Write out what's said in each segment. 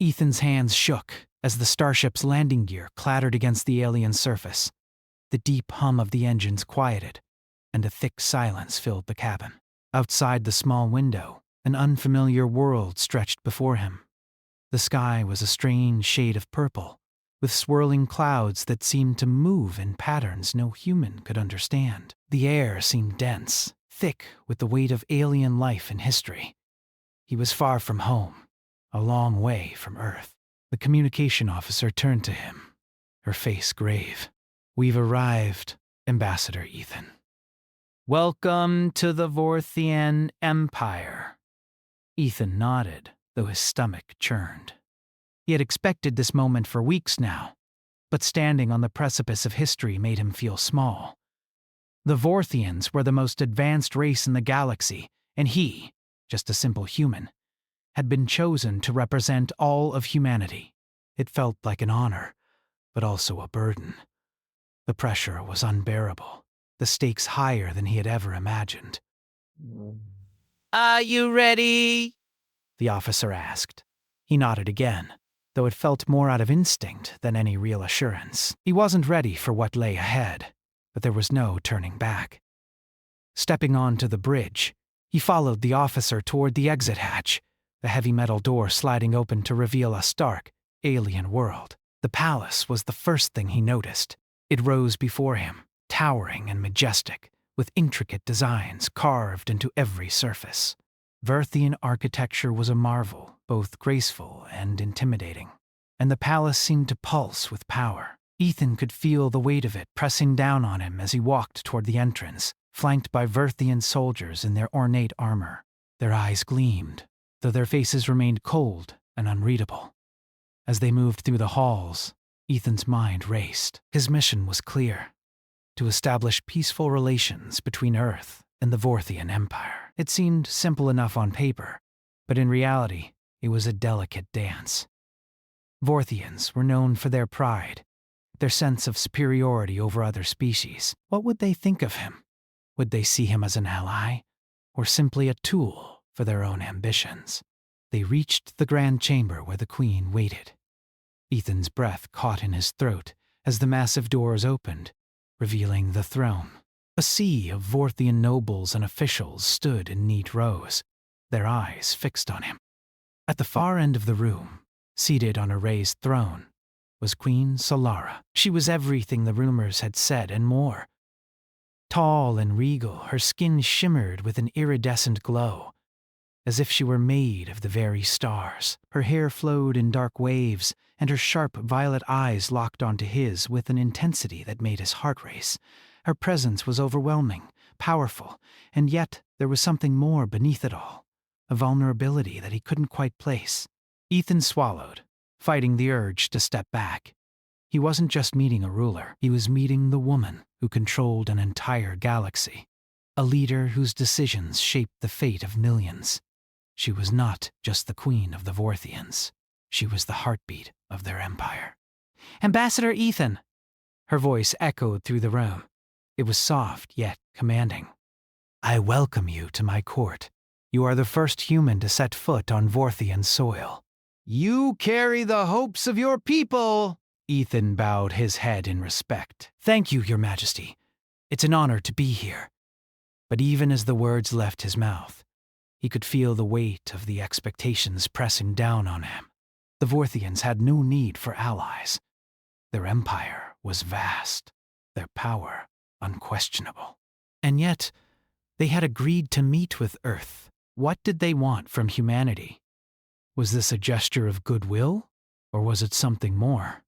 Ethan's hands shook as the starship's landing gear clattered against the alien surface. The deep hum of the engines quieted, and a thick silence filled the cabin. Outside the small window, an unfamiliar world stretched before him. The sky was a strange shade of purple, with swirling clouds that seemed to move in patterns no human could understand. The air seemed dense, thick with the weight of alien life and history. He was far from home, a long way from Earth. The communication officer turned to him, her face grave. "We've arrived, Ambassador Ethan. Welcome to the Vorthian Empire." Ethan nodded, though his stomach churned. He had expected this moment for weeks now, but standing on the precipice of history made him feel small. The Vorthians were the most advanced race in the galaxy, and he, just a simple human, had been chosen to represent all of humanity. It felt like an honor, but also a burden. The pressure was unbearable, the stakes higher than he had ever imagined. "Are you ready?" the officer asked. He nodded again, though it felt more out of instinct than any real assurance. He wasn't ready for what lay ahead, but there was no turning back. Stepping onto the bridge, he followed the officer toward the exit hatch, the heavy metal door sliding open to reveal a stark, alien world. The palace was the first thing he noticed. It rose before him, towering and majestic, with intricate designs carved into every surface. Vorthian architecture was a marvel, both graceful and intimidating, and the palace seemed to pulse with power. Ethan could feel the weight of it pressing down on him as he walked toward the entrance, flanked by Vorthian soldiers in their ornate armor. Their eyes gleamed, though their faces remained cold and unreadable. As they moved through the halls, Ethan's mind raced. His mission was clear: to establish peaceful relations between Earth and the Vorthian Empire. It seemed simple enough on paper, but in reality, it was a delicate dance. Vorthians were known for their pride, their sense of superiority over other species. What would they think of him? Would they see him as an ally, or simply a tool for their own ambitions? They reached the grand chamber where the queen waited. Ethan's breath caught in his throat as the massive doors opened, revealing the throne. A sea of Vorthian nobles and officials stood in neat rows, their eyes fixed on him. At the far end of the room, seated on a raised throne, was Queen Solara. She was everything the rumors had said and more. Tall and regal, her skin shimmered with an iridescent glow, as if she were made of the very stars. Her hair flowed in dark waves, and her sharp violet eyes locked onto his with an intensity that made his heart race. Her presence was overwhelming, powerful, and yet there was something more beneath it all, a vulnerability that he couldn't quite place. Ethan swallowed, fighting the urge to step back. He wasn't just meeting a ruler, he was meeting the woman who controlled an entire galaxy, a leader whose decisions shaped the fate of millions. She was not just the queen of the Vorthians. She was the heartbeat of their empire. "Ambassador Ethan!" Her voice echoed through the room. It was soft yet commanding. "I welcome you to my court. You are the first human to set foot on Vorthian soil." "You carry the hopes of your people." Ethan bowed his head in respect. "Thank you, Your Majesty. It's an honor to be here." But even as the words left his mouth, he could feel the weight of the expectations pressing down on him. The Vorthians had no need for allies. Their empire was vast, their power unquestionable. And yet, they had agreed to meet with Earth. What did they want from humanity? Was this a gesture of goodwill, or was it something more?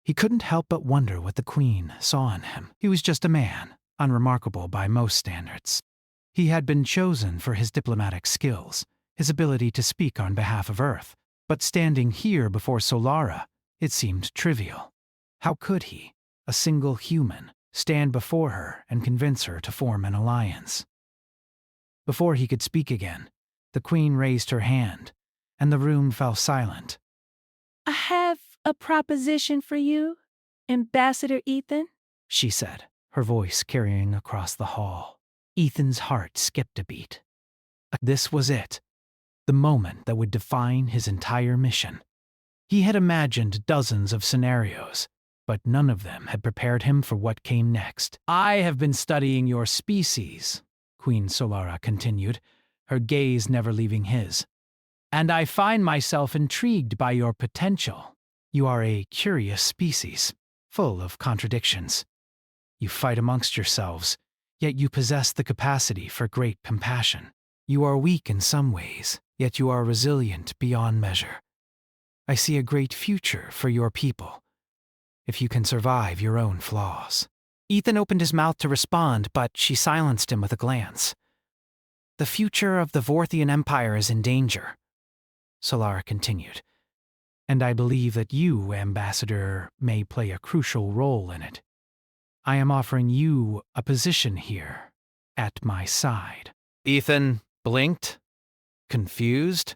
He couldn't help but wonder what the Queen saw in him. He was just a man, unremarkable by most standards. He had been chosen for his diplomatic skills, his ability to speak on behalf of Earth, but standing here before Solara, it seemed trivial. How could he, a single human, stand before her and convince her to form an alliance? Before he could speak again, the Queen raised her hand, and the room fell silent. "I have a proposition for you, Ambassador Ethan," she said, her voice carrying across the hall. Ethan's heart skipped a beat. This was it, the moment that would define his entire mission. He had imagined dozens of scenarios, but none of them had prepared him for what came next. I have been studying your species, Queen Solara continued, her gaze never leaving his. And I find myself intrigued by your potential. You are a curious species, full of contradictions. You fight amongst yourselves, yet you possess the capacity for great compassion. You are weak in some ways, yet you are resilient beyond measure. I see a great future for your people, if you can survive your own flaws. Ethan opened his mouth to respond, but she silenced him with a glance. The future of the Vorthian Empire is in danger, Solara continued, and I believe that you, Ambassador, may play a crucial role in it. I am offering you a position here, at my side. Ethan blinked, confused.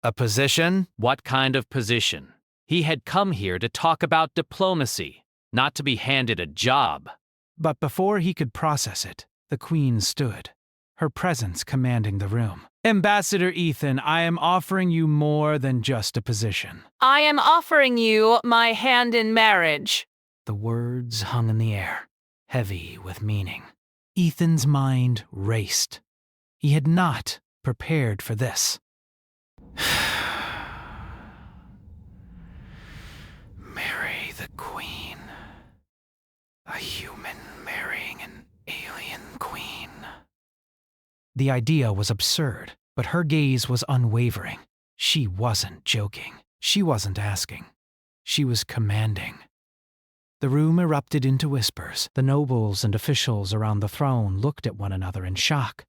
A position? What kind of position? He had come here to talk about diplomacy, not to be handed a job. But before he could process it, the Queen stood, her presence commanding the room. Ambassador Ethan, I am offering you more than just a position. I am offering you my hand in marriage. The words hung in the air, heavy with meaning. Ethan's mind raced. He had not prepared for this. Marry the Queen. A human marrying an alien queen. The idea was absurd, but her gaze was unwavering. She wasn't joking. She wasn't asking. She was commanding. The room erupted into whispers. The nobles and officials around the throne looked at one another in shock,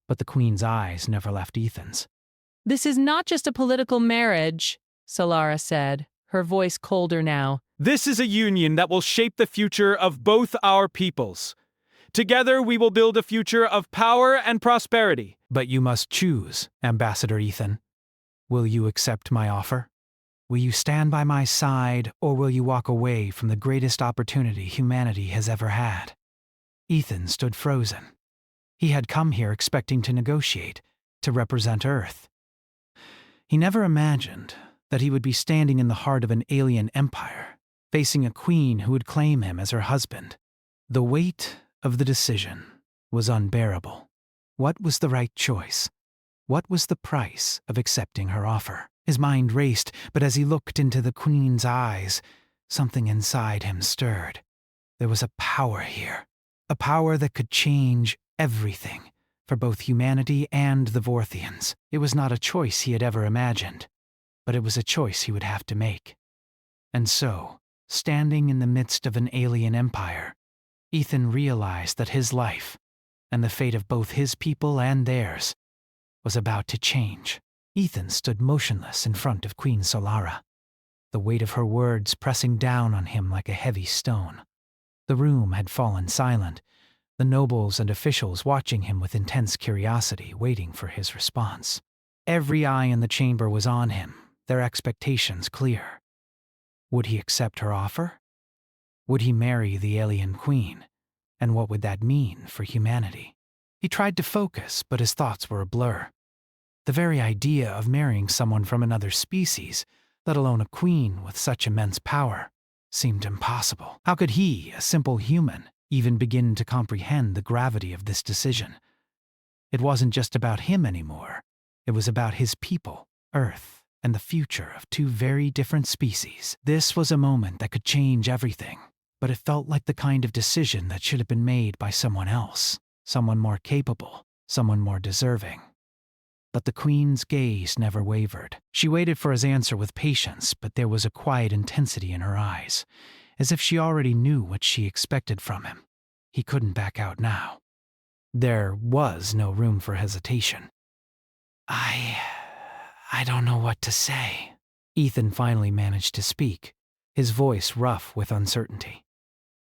but the Queen's eyes never left Ethan's. This is not just a political marriage, Solara said, her voice colder now. This is a union that will shape the future of both our peoples. Together we will build a future of power and prosperity. But you must choose, Ambassador Ethan. Will you accept my offer? Will you stand by my side, or will you walk away from the greatest opportunity humanity has ever had? Ethan stood frozen. He had come here expecting to negotiate, to represent Earth. He never imagined that he would be standing in the heart of an alien empire, facing a queen who would claim him as her husband. The weight of the decision was unbearable. What was the right choice? What was the price of accepting her offer? His mind raced, but as he looked into the Queen's eyes, something inside him stirred. There was a power here, a power that could change everything for both humanity and the Vorthians. It was not a choice he had ever imagined, but it was a choice he would have to make. And so, standing in the midst of an alien empire, Ethan realized that his life, and the fate of both his people and theirs, was about to change. Ethan stood motionless in front of Queen Solara, the weight of her words pressing down on him like a heavy stone. The room had fallen silent, the nobles and officials watching him with intense curiosity, waiting for his response. Every eye in the chamber was on him, their expectations clear. Would he accept her offer? Would he marry the alien queen? And what would that mean for humanity? He tried to focus, but his thoughts were a blur. The very idea of marrying someone from another species, let alone a queen with such immense power, seemed impossible. How could he, a simple human, even begin to comprehend the gravity of this decision? It wasn't just about him anymore. It was about his people, Earth, and the future of two very different species. This was a moment that could change everything, but it felt like the kind of decision that should have been made by someone else, someone more capable, someone more deserving. But the Queen's gaze never wavered. She waited for his answer with patience, but there was a quiet intensity in her eyes, as if she already knew what she expected from him. He couldn't back out now. There was no room for hesitation. I don't know what to say. Ethan finally managed to speak, his voice rough with uncertainty.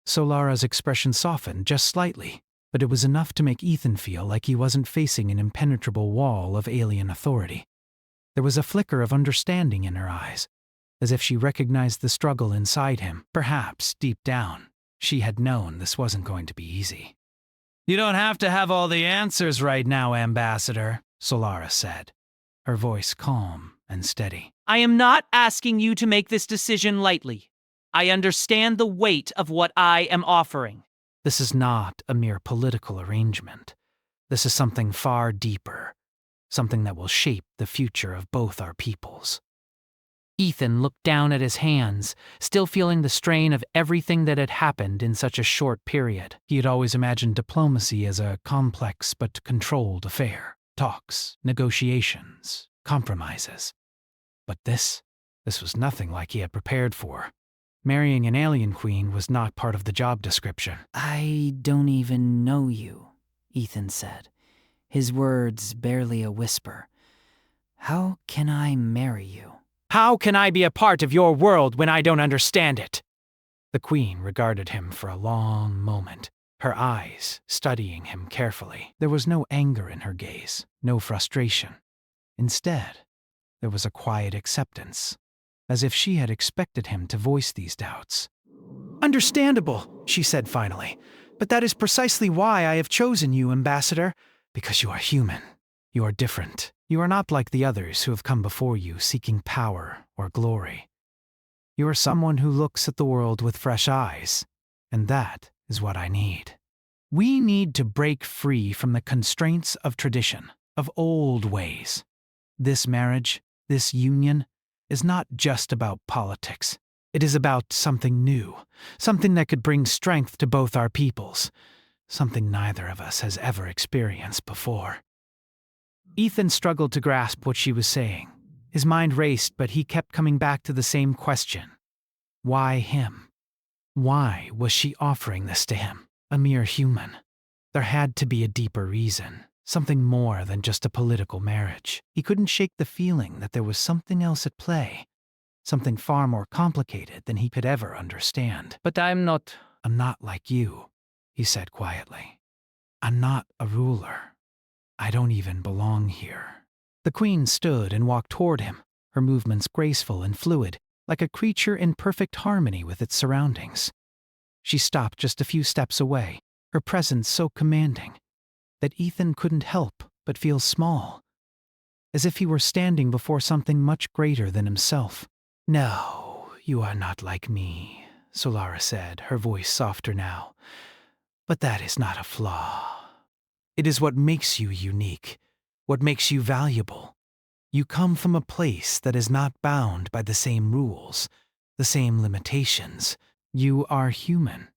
Solara's expression softened just slightly, but it was enough to make Ethan feel like he wasn't facing an impenetrable wall of alien authority. There was a flicker of understanding in her eyes, as if she recognized the struggle inside him. Perhaps, deep down, she had known this wasn't going to be easy. You don't have to have all the answers right now, Ambassador, Solara said, her voice calm and steady. I am not asking you to make this decision lightly. I understand the weight of what I am offering. This is not a mere political arrangement. This is something far deeper, something that will shape the future of both our peoples. Ethan looked down at his hands, still feeling the strain of everything that had happened in such a short period. He had always imagined diplomacy as a complex but controlled affair. Talks, negotiations, compromises. But this was nothing like he had prepared for. Marrying an alien queen was not part of the job description. "I don't even know you," Ethan said, his words barely a whisper. "How can I marry you?" How can I be a part of your world when I don't understand it? The queen regarded him for a long moment, her eyes studying him carefully. There was no anger in her gaze, no frustration. Instead, there was a quiet acceptance, as if she had expected him to voice these doubts. Understandable, she said finally, but that is precisely why I have chosen you, Ambassador, because you are human. You are different. You are not like the others who have come before you seeking power or glory. You are someone who looks at the world with fresh eyes, and that is what I need. We need to break free from the constraints of tradition, of old ways. This marriage, this union, is not just about politics. It is about something new, something that could bring strength to both our peoples, something neither of us has ever experienced before. Ethan struggled to grasp what she was saying. His mind raced, but he kept coming back to the same question. Why him? Why was she offering this to him, a mere human? There had to be a deeper reason, something more than just a political marriage. He couldn't shake the feeling that there was something else at play, something far more complicated than he could ever understand. But I'm not like you, he said quietly. I'm not a ruler. I don't even belong here. The queen stood and walked toward him, her movements graceful and fluid, like a creature in perfect harmony with its surroundings. She stopped just a few steps away, her presence so commanding that Ethan couldn't help but feel small, as if he were standing before something much greater than himself. No, you are not like me, Solara said, her voice softer now. But that is not a flaw. It is what makes you unique, what makes you valuable. You come from a place that is not bound by the same rules, the same limitations. You are human,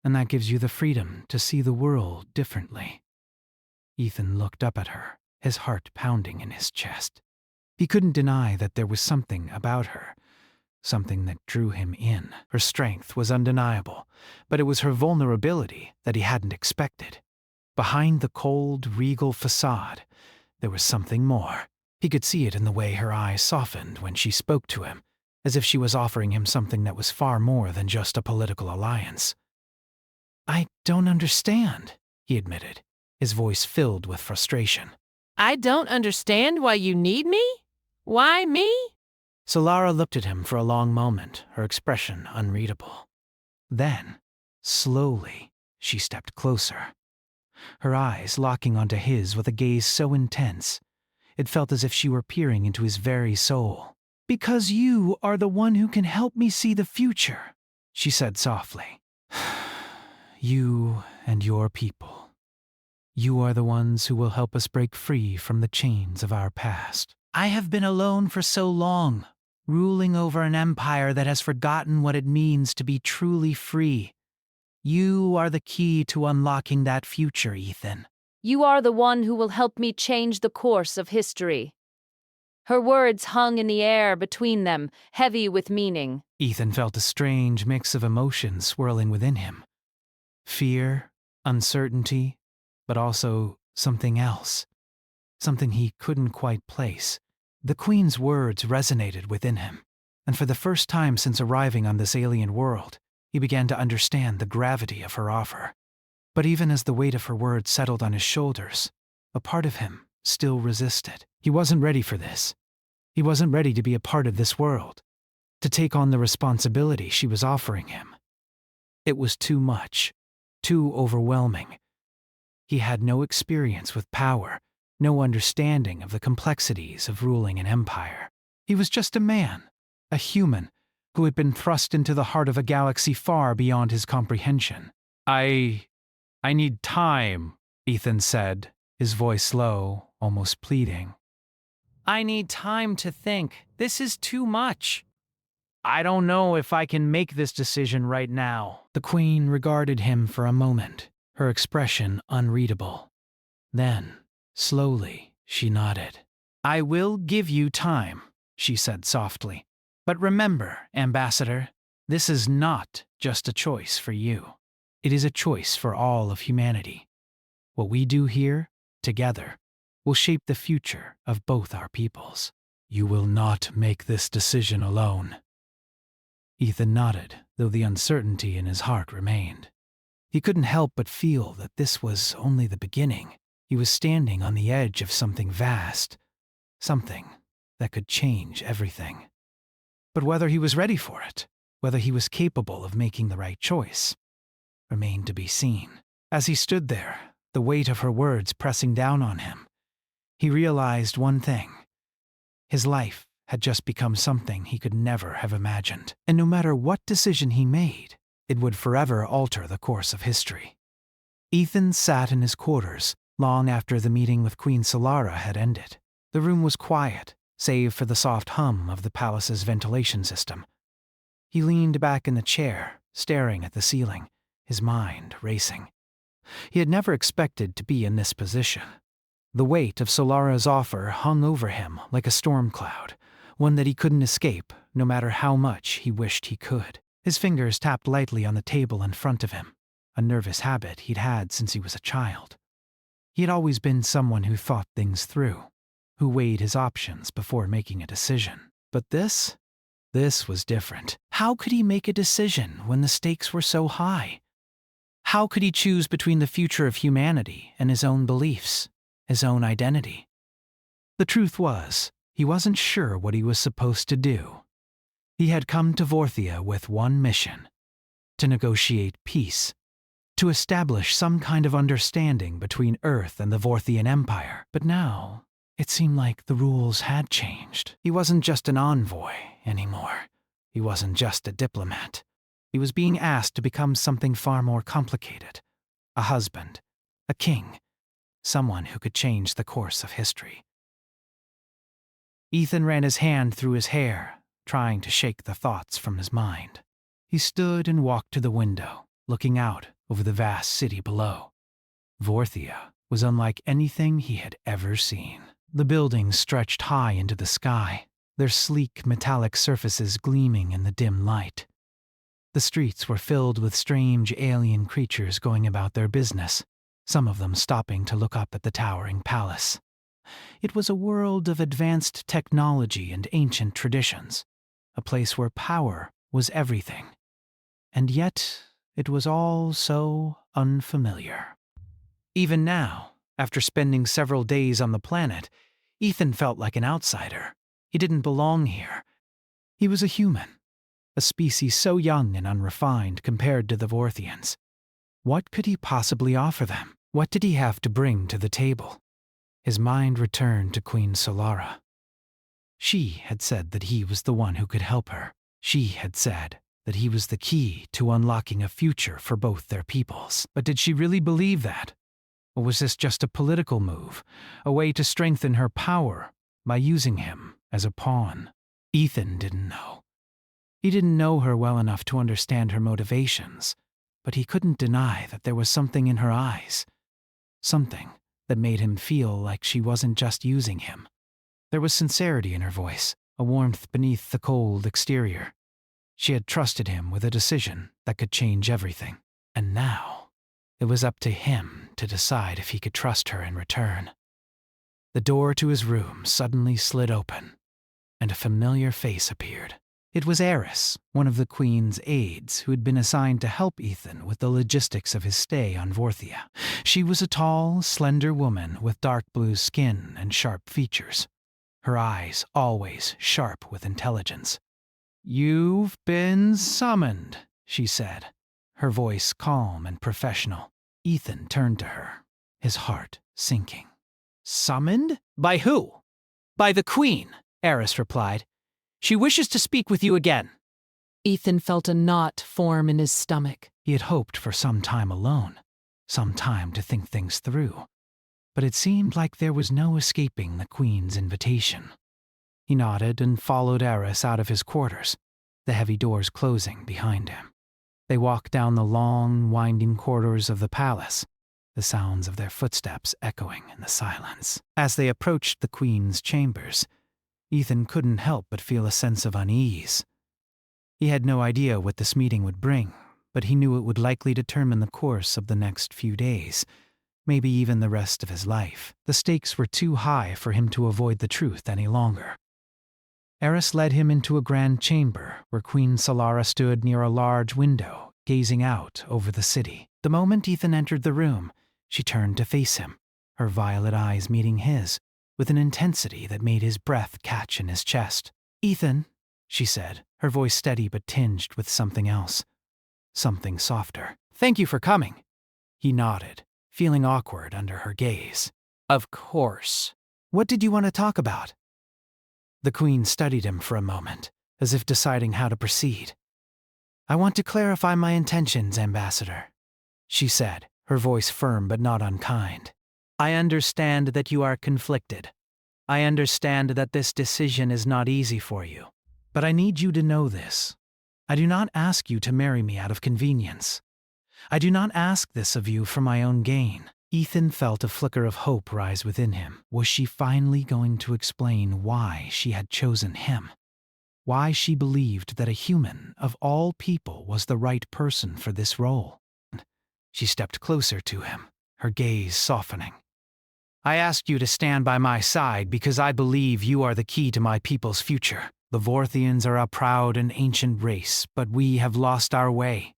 and that gives you the freedom to see the world differently. Ethan looked up at her, his heart pounding in his chest. He couldn't deny that there was something about her, something that drew him in. Her strength was undeniable, but it was her vulnerability that he hadn't expected. Behind the cold, regal facade, there was something more. He could see it in the way her eyes softened when she spoke to him, as if she was offering him something that was far more than just a political alliance. I don't understand, he admitted, his voice filled with frustration. I don't understand why you need me? Why me? Solara looked at him for a long moment, her expression unreadable. Then, slowly, she stepped closer, her eyes locking onto his with a gaze so intense, it felt as if she were peering into his very soul. Because you are the one who can help me see the future, she said softly. You and your people. You are the ones who will help us break free from the chains of our past. I have been alone for so long, ruling over an empire that has forgotten what it means to be truly free. You are the key to unlocking that future, Ethan. You are the one who will help me change the course of history. Her words hung in the air between them, heavy with meaning. Ethan felt a strange mix of emotions swirling within him. Fear, uncertainty, but also something else. Something he couldn't quite place. The Queen's words resonated within him, and for the first time since arriving on this alien world, he began to understand the gravity of her offer. But even as the weight of her words settled on his shoulders, a part of him still resisted. He wasn't ready for this. He wasn't ready to be a part of this world, to take on the responsibility she was offering him. It was too much, too overwhelming. He had no experience with power, no understanding of the complexities of ruling an empire. He was just a man, a human, who had been thrust into the heart of a galaxy far beyond his comprehension. I need time, Ethan said, his voice low, almost pleading. I need time to think. This is too much. I don't know if I can make this decision right now. The Queen regarded him for a moment, her expression unreadable. Then, slowly, she nodded. I will give you time, she said softly. But remember, Ambassador, this is not just a choice for you. It is a choice for all of humanity. What we do here, together, will shape the future of both our peoples. You will not make this decision alone. Ethan nodded, though the uncertainty in his heart remained. He couldn't help but feel that this was only the beginning. He was standing on the edge of something vast, something that could change everything. But whether he was ready for it, whether he was capable of making the right choice, remained to be seen. As he stood there, the weight of her words pressing down on him, he realized one thing. His life had just become something he could never have imagined, and no matter what decision he made, it would forever alter the course of history. Ethan sat in his quarters long after the meeting with Queen Solara had ended. The room was quiet, save for the soft hum of the palace's ventilation system. He leaned back in the chair, staring at the ceiling, his mind racing. He had never expected to be in this position. The weight of Solara's offer hung over him like a storm cloud, one that he couldn't escape, no matter how much he wished he could. His fingers tapped lightly on the table in front of him, a nervous habit he'd had since he was a child. He had always been someone who thought things through, who weighed his options before making a decision. But this was different. How could he make a decision when the stakes were so high? How could he choose between the future of humanity and his own beliefs, his own identity? The truth was, he wasn't sure what he was supposed to do. He had come to Vorthia with one mission: to negotiate peace, to establish some kind of understanding between Earth and the Vorthian Empire. But now, it seemed like the rules had changed. He wasn't just an envoy anymore. He wasn't just a diplomat. He was being asked to become something far more complicated: a husband, a king, someone who could change the course of history. Ethan ran his hand through his hair, trying to shake the thoughts from his mind. He stood and walked to the window, looking out over the vast city below. Vorthia was unlike anything he had ever seen. The buildings stretched high into the sky, their sleek metallic surfaces gleaming in the dim light. The streets were filled with strange alien creatures going about their business, some of them stopping to look up at the towering palace. It was a world of advanced technology and ancient traditions, a place where power was everything. And yet, it was all so unfamiliar. Even now, after spending several days on the planet, Ethan felt like an outsider. He didn't belong here. He was a human, a species so young and unrefined compared to the Vorthians. What could he possibly offer them? What did he have to bring to the table? His mind returned to Queen Solara. She had said that he was the one who could help her. She had said that he was the key to unlocking a future for both their peoples. But did she really believe that? Or was this just a political move, a way to strengthen her power by using him as a pawn? Ethan didn't know. He didn't know her well enough to understand her motivations, but he couldn't deny that there was something in her eyes, something that made him feel like she wasn't just using him. There was sincerity in her voice, a warmth beneath the cold exterior. She had trusted him with a decision that could change everything. And now, it was up to him to decide if he could trust her in return. The door to his room suddenly slid open, and a familiar face appeared. It was Eris, one of the Queen's aides who had been assigned to help Ethan with the logistics of his stay on Vorthia. She was a tall, slender woman with dark blue skin and sharp features, her eyes always sharp with intelligence. "You've been summoned," she said, her voice calm and professional. Ethan turned to her, his heart sinking. "Summoned? By who?" "By the Queen," Eris replied. She wishes to speak with you again. Ethan felt a knot form in his stomach. He had hoped for some time alone, some time to think things through. But it seemed like there was no escaping the Queen's invitation. He nodded and followed Eris out of his quarters, the heavy doors closing behind him. They walked down the long, winding corridors of the palace, the sounds of their footsteps echoing in the silence. As they approached the Queen's chambers, Ethan couldn't help but feel a sense of unease. He had no idea what this meeting would bring, but he knew it would likely determine the course of the next few days, maybe even the rest of his life. The stakes were too high for him to avoid the truth any longer. Eris led him into a grand chamber where Queen Solara stood near a large window, gazing out over the city. The moment Ethan entered the room, she turned to face him, her violet eyes meeting his, with an intensity that made his breath catch in his chest. "Ethan," she said, her voice steady but tinged with something else. Something softer. "Thank you for coming." He nodded, feeling awkward under her gaze. "Of course. What did you want to talk about?" The Queen studied him for a moment, as if deciding how to proceed. "I want to clarify my intentions, Ambassador," she said, her voice firm but not unkind. "I understand that you are conflicted. I understand that this decision is not easy for you. But I need you to know this. I do not ask you to marry me out of convenience. I do not ask this of you for my own gain." Ethan felt a flicker of hope rise within him. Was she finally going to explain why she had chosen him? Why she believed that a human, of all people, was the right person for this role? She stepped closer to him, her gaze softening. "I ask you to stand by my side because I believe you are the key to my people's future. The Vorthians are a proud and ancient race, but we have lost our way.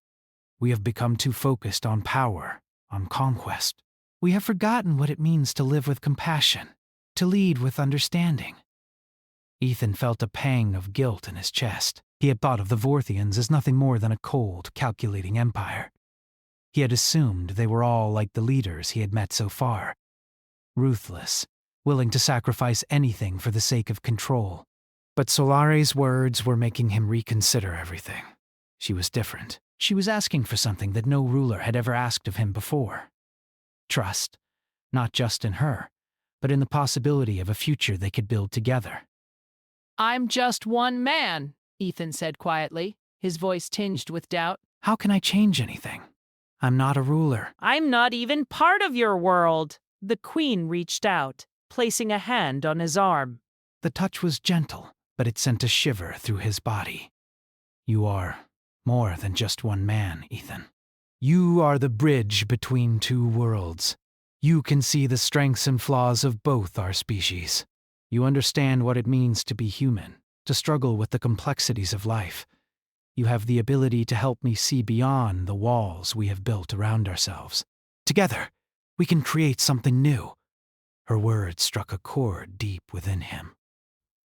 We have become too focused on power, on conquest. We have forgotten what it means to live with compassion, to lead with understanding." Ethan felt a pang of guilt in his chest. He had thought of the Vorthians as nothing more than a cold, calculating empire. He had assumed they were all like the leaders he had met so far. Ruthless, willing to sacrifice anything for the sake of control. But Solare's words were making him reconsider everything. She was different. She was asking for something that no ruler had ever asked of him before. Trust, not just in her, but in the possibility of a future they could build together. "I'm just one man," Ethan said quietly, his voice tinged with doubt. "How can I change anything? I'm not a ruler." "I'm not even part of your world." The Queen reached out, placing a hand on his arm. The touch was gentle, but it sent a shiver through his body. "You are more than just one man, Ethan. You are the bridge between two worlds. You can see the strengths and flaws of both our species. You understand what it means to be human, to struggle with the complexities of life. You have the ability to help me see beyond the walls we have built around ourselves. Together, we can create something new." Her words struck a chord deep within him.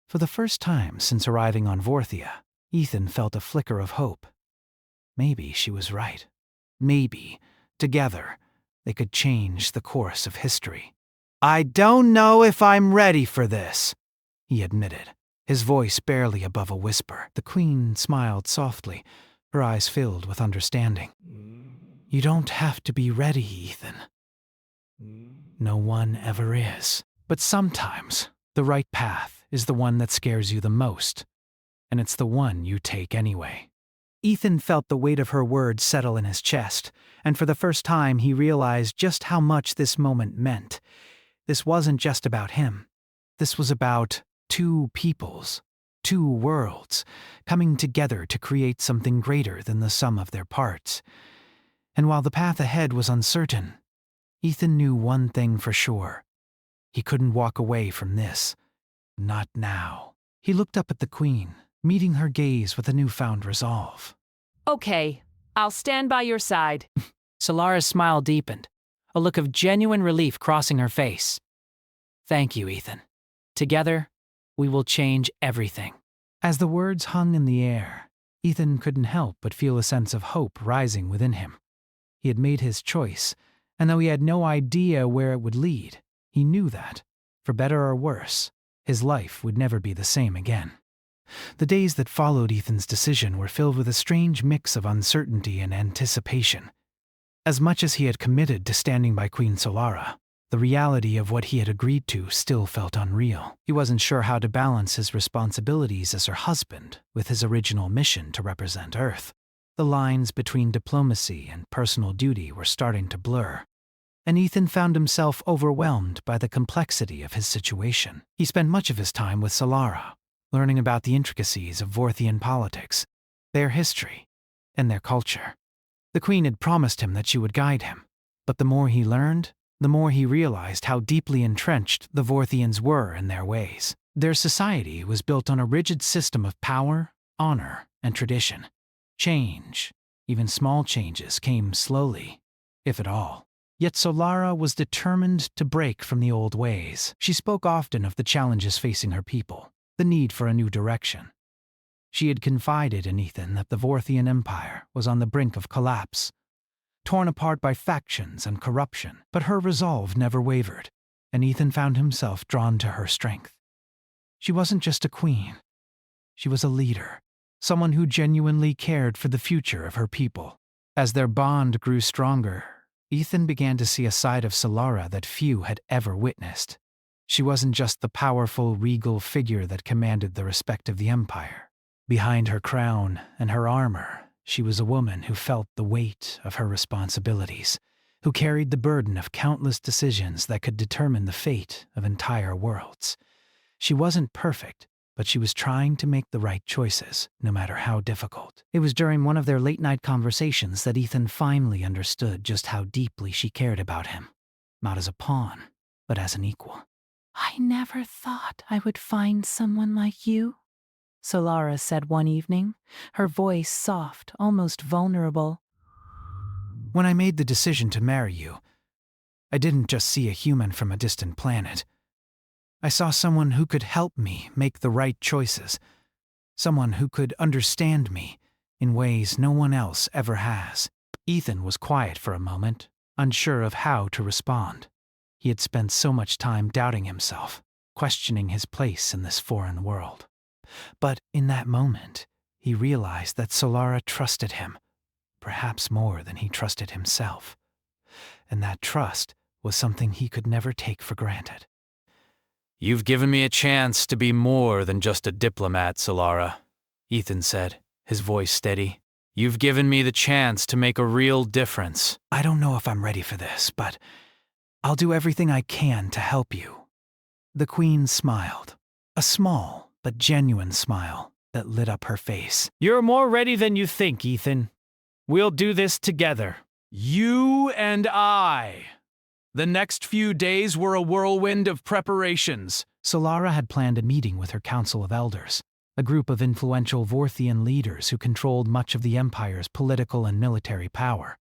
For the first time since arriving on Vorthia, Ethan felt a flicker of hope. Maybe she was right. Maybe, together, they could change the course of history. "I don't know if I'm ready for this," he admitted, his voice barely above a whisper. The Queen smiled softly, her eyes filled with understanding. "You don't have to be ready, Ethan. No one ever is. But sometimes, the right path is the one that scares you the most, and it's the one you take anyway." Ethan felt the weight of her words settle in his chest, and for the first time he realized just how much this moment meant. This wasn't just about him. This was about two peoples, two worlds, coming together to create something greater than the sum of their parts. And while the path ahead was uncertain, Ethan knew one thing for sure. He couldn't walk away from this. Not now. He looked up at the Queen, meeting her gaze with a newfound resolve. "Okay, I'll stand by your side." Solara's smile deepened, a look of genuine relief crossing her face. "Thank you, Ethan. Together, we will change everything." As the words hung in the air, Ethan couldn't help but feel a sense of hope rising within him. He had made his choice, and though he had no idea where it would lead, he knew that, for better or worse, his life would never be the same again. The days that followed Ethan's decision were filled with a strange mix of uncertainty and anticipation. As much as he had committed to standing by Queen Solara, the reality of what he had agreed to still felt unreal. He wasn't sure how to balance his responsibilities as her husband with his original mission to represent Earth. The lines between diplomacy and personal duty were starting to blur, and Ethan found himself overwhelmed by the complexity of his situation. He spent much of his time with Solara, learning about the intricacies of Vorthian politics, their history, and their culture. The Queen had promised him that she would guide him, but the more he learned, the more he realized how deeply entrenched the Vorthians were in their ways. Their society was built on a rigid system of power, honor, and tradition. Change, even small changes, came slowly, if at all. Yet Solara was determined to break from the old ways. She spoke often of the challenges facing her people, the need for a new direction. She had confided in Ethan that the Vorthian Empire was on the brink of collapse, torn apart by factions and corruption, but her resolve never wavered, and Ethan found himself drawn to her strength. She wasn't just a queen. She was a leader, someone who genuinely cared for the future of her people. As their bond grew stronger, Ethan began to see a side of Solara that few had ever witnessed. She wasn't just the powerful, regal figure that commanded the respect of the Empire. Behind her crown and her armor, she was a woman who felt the weight of her responsibilities, who carried the burden of countless decisions that could determine the fate of entire worlds. She wasn't perfect, but she was trying to make the right choices, no matter how difficult. It was during one of their late-night conversations that Ethan finally understood just how deeply she cared about him, not as a pawn, but as an equal. "I never thought I would find someone like you," Solara said one evening, her voice soft, almost vulnerable. When I made the decision to marry you, I didn't just see a human from a distant planet. I saw someone who could help me make the right choices, someone who could understand me in ways no one else ever has. Ethan was quiet for a moment, unsure of how to respond. He had spent so much time doubting himself, questioning his place in this foreign world. But in that moment, he realized that Solara trusted him, perhaps more than he trusted himself. And that trust was something he could never take for granted. You've given me a chance to be more than just a diplomat, Solara, Ethan said, his voice steady. You've given me the chance to make a real difference. I don't know if I'm ready for this, but I'll do everything I can to help you. The Queen smiled, a small but genuine smile that lit up her face. You're more ready than you think, Ethan. We'll do this together. You and I. The next few days were a whirlwind of preparations. Solara had planned a meeting with her Council of Elders, a group of influential Vorthian leaders who controlled much of the Empire's political and military power.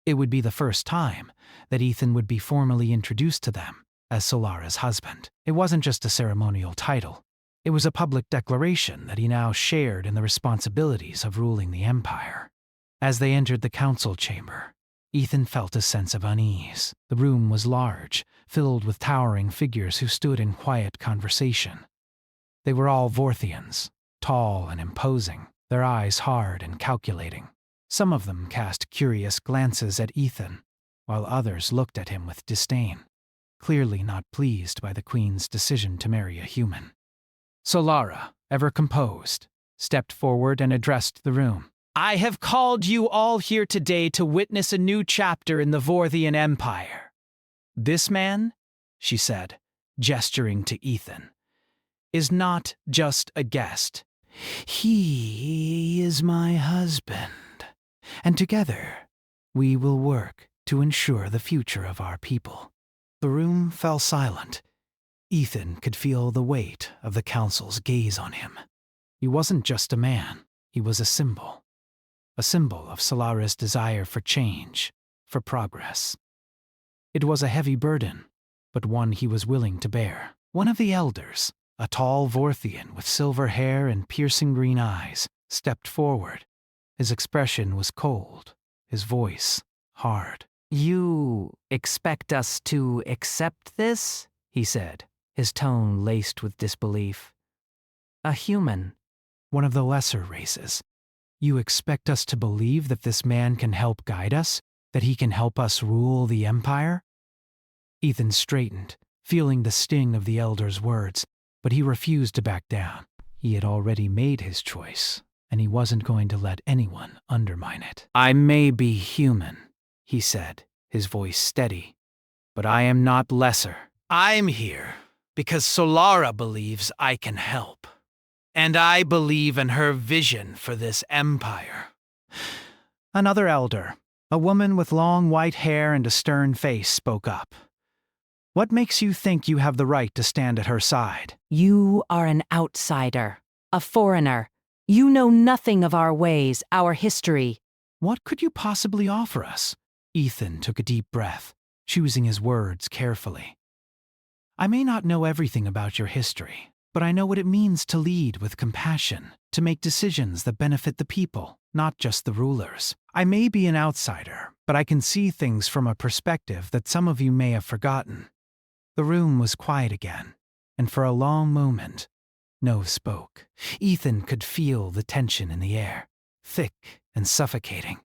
It would be the first time that Ethan would be formally introduced to them as Solara's husband. It wasn't just a ceremonial title. It was a public declaration that he now shared in the responsibilities of ruling the Empire. As they entered the council chamber, Ethan felt a sense of unease. The room was large, filled with towering figures who stood in quiet conversation. They were all Vorthians, tall and imposing, their eyes hard and calculating. Some of them cast curious glances at Ethan, while others looked at him with disdain, clearly not pleased by the Queen's decision to marry a human. Solara, ever composed, stepped forward and addressed the room. I have called you all here today to witness a new chapter in the Vorthian Empire. This man, she said, gesturing to Ethan, is not just a guest. He is my husband, and together we will work to ensure the future of our people. The room fell silent. Ethan could feel the weight of the council's gaze on him. He wasn't just a man, he was a symbol of Solara's desire for change, for progress. It was a heavy burden, but one he was willing to bear. One of the elders, a tall Vorthian with silver hair and piercing green eyes, stepped forward. His expression was cold, his voice hard. "You expect us to accept this?" he said, his tone laced with disbelief. "A human, one of the lesser races. You expect us to believe that this man can help guide us? That he can help us rule the Empire? Ethan straightened, feeling the sting of the elder's words, but he refused to back down. He had already made his choice, and he wasn't going to let anyone undermine it. I may be human, he said, his voice steady, but I am not lesser. I'm here because Solara believes I can help. And I believe in her vision for this empire. Another elder, a woman with long white hair and a stern face, spoke up. What makes you think you have the right to stand at her side? You are an outsider, a foreigner. You know nothing of our ways, our history. What could you possibly offer us? Ethan took a deep breath, choosing his words carefully. I may not know everything about your history, but I know what it means to lead with compassion, to make decisions that benefit the people, not just the rulers. I may be an outsider, but I can see things from a perspective that some of you may have forgotten. The room was quiet again, and for a long moment, no one spoke. Ethan could feel the tension in the air, thick and suffocating.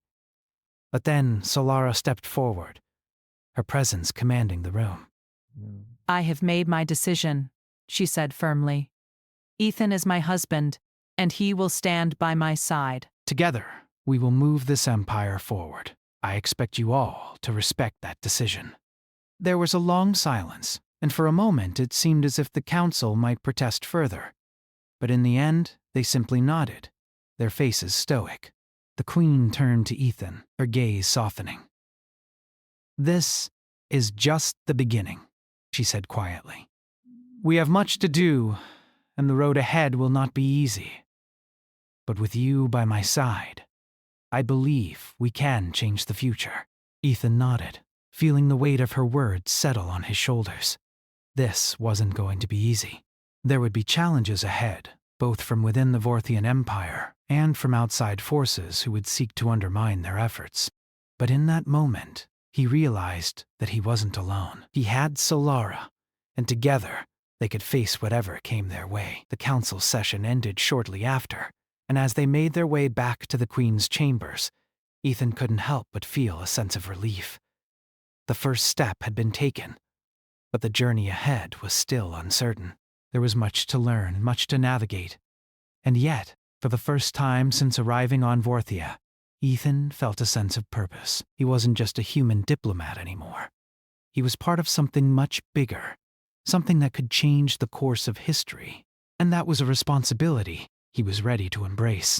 But then Solara stepped forward, her presence commanding the room. I have made my decision, she said firmly. Ethan is my husband, and he will stand by my side. Together, we will move this empire forward. I expect you all to respect that decision. There was a long silence, and for a moment it seemed as if the council might protest further. But in the end, they simply nodded, their faces stoic. The Queen turned to Ethan, her gaze softening. This is just the beginning, she said quietly. We have much to do, and the road ahead will not be easy. But with you by my side, I believe we can change the future. Ethan nodded, feeling the weight of her words settle on his shoulders. This wasn't going to be easy. There would be challenges ahead, both from within the Vorthian Empire and from outside forces who would seek to undermine their efforts. But in that moment, he realized that he wasn't alone. He had Solara, and together they could face whatever came their way. The council session ended shortly after, and as they made their way back to the Queen's chambers, Ethan couldn't help but feel a sense of relief. The first step had been taken, but the journey ahead was still uncertain. There was much to learn, much to navigate. And yet, for the first time since arriving on Vorthia, Ethan felt a sense of purpose. He wasn't just a human diplomat anymore. He was part of something much bigger, something that could change the course of history. And that was a responsibility he was ready to embrace.